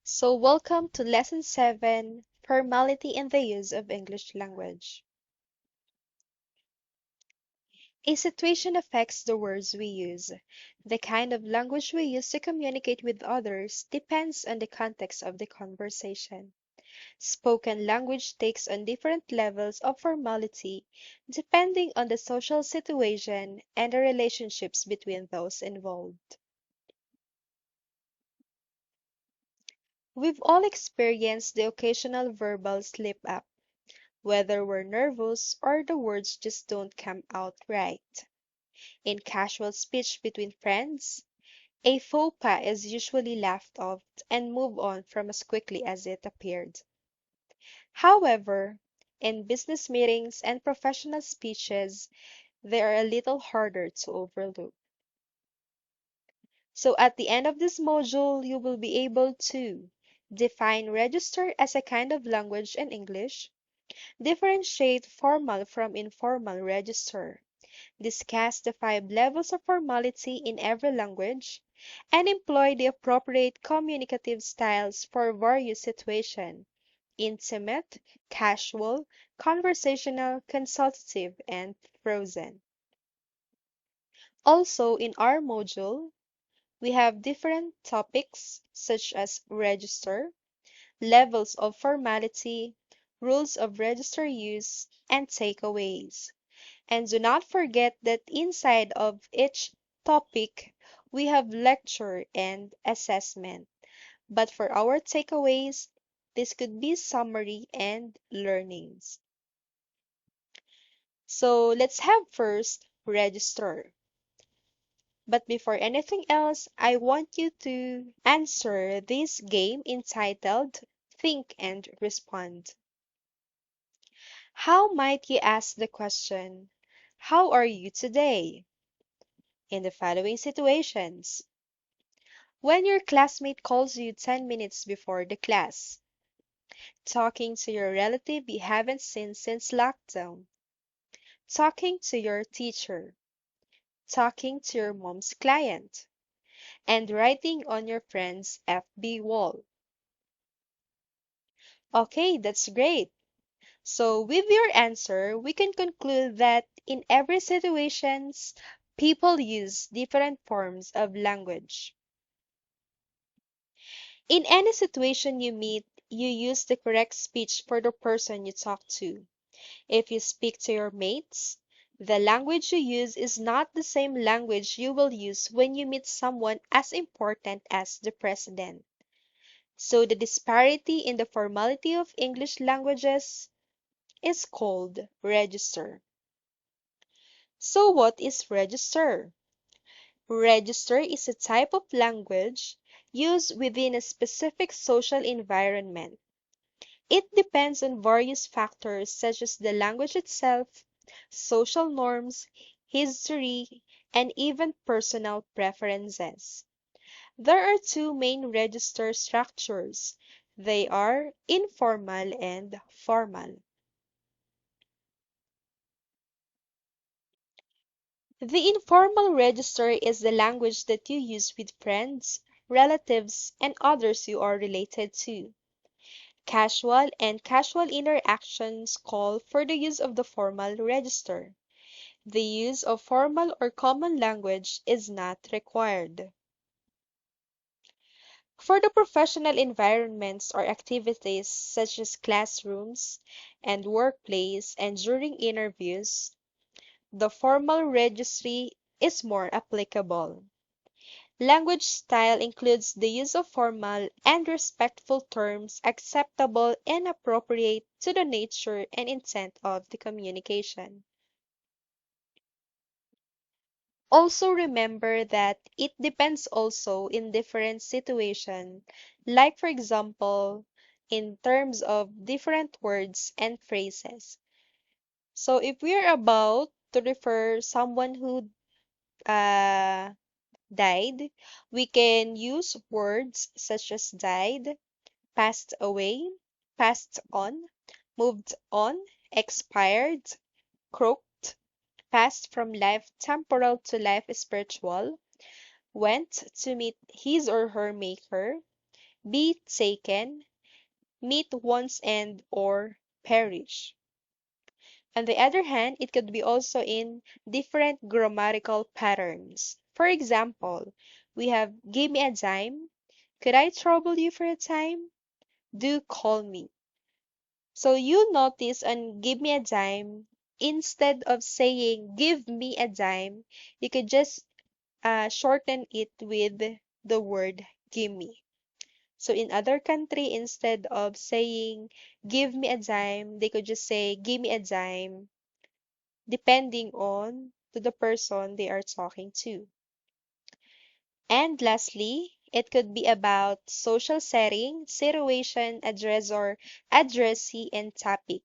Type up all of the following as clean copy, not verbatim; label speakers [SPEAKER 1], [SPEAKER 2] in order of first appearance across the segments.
[SPEAKER 1] Welcome to Lesson 7, Formality in the Use of English Language. A situation affects the words we use. The kind of language we use to communicate with others depends on the context of the conversation. Spoken language takes on different levels of formality depending on the social situation and the relationships between those involved. We've all experienced the occasional verbal slip up, whether we're nervous or the words just don't come out right. In casual speech between friends, a faux pas is usually laughed off and moved on from as quickly as it appeared. However, in business meetings and professional speeches, they are a little harder to overlook. So at the end of this module, you will be able to define register as a kind of language in English, differentiate formal from informal register, discuss the 5 levels of formality in every language, and employ the appropriate communicative styles for various situations: intimate, casual, conversational, consultative, and frozen. Also, in our module, we have different topics such as register, levels of formality, rules of register use, and takeaways. And do not forget that inside of each topic, we have lecture and assessment. But for our takeaways, this could be summary and learnings. So let's have first register. But before anything else, I want you to answer this game entitled Think and Respond. How might you ask the question, "How are you today?" in the following situations? When your classmate calls you 10 minutes before the class, talking to your relative you haven't seen since lockdown, talking to your teacher, talking to your mom's client, and writing on your friend's FB wall. Okay, that's great. So with your answer, we can conclude that in every situations, people use different forms of language. In any situation you meet, you use the correct speech for the person you talk to. If you speak to your mates, the language you use is not the same language you will use when you meet someone as important as the president. So the disparity in the formality of English languages is called register. So what is register? Register is a type of language used within a specific social environment. It depends on various factors such as the language itself, social norms, history, and even personal preferences. There are two main register structures. They are informal and formal. The informal register is the language that you use with friends, relatives, and others you are related to. Casual and casual interactions call for the use of the formal register. The use of formal or common language is not required. For the professional environments or activities such as classrooms and workplace and during interviews, the formal registry is more applicable. Language style includes the use of formal and respectful terms acceptable and appropriate to the nature and intent of the communication. Also remember that it depends also in different situations, like for example, in terms of different words and phrases. So if we're about to refer someone who uh, died, we can use words such as died, passed away, passed on, expired, croaked, passed from life temporal to life spiritual, went to meet his or her maker, be taken, meet one's end, or perish. On the other hand, it could be also in different grammatical patterns. For example, we have give me a dime. Could I trouble you for a time? Do call me. So you notice on give me a dime, instead of saying give me a dime, you could just shorten it with the word gimme. So in other country, instead of saying give me a dime, they could just say give me a dime, depending on to the person they are talking to. And lastly, it could be about social setting, situation, addressor, addressee, and topic.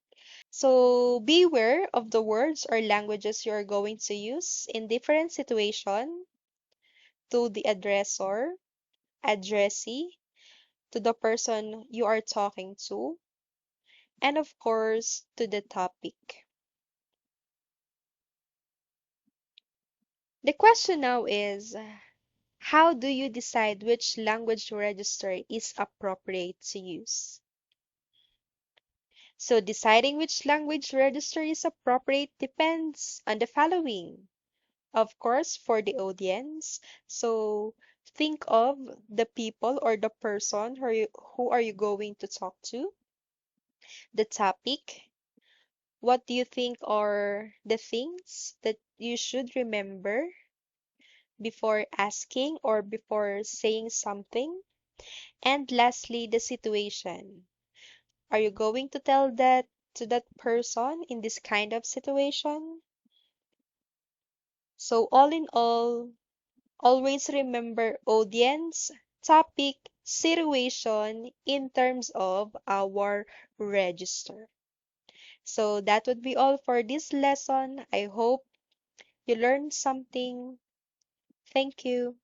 [SPEAKER 1] So beware of the words or languages you are going to use in different situation to the addressor, addressee, to the person you are talking to, and of course, to the topic. The question now is, how do you decide which language register is appropriate to use? So deciding which language register is appropriate depends on the following. Of course, for the audience. So think of the people or the person who are you going to talk to? The topic. What do you think are the things that you should remember before asking or before saying something? And lastly, the situation. Are you going to tell that to that person in this kind of situation? So all in all, always remember audience, topic, situation in terms of our register. So that would be all for this lesson. I hope you learned something. Thank you.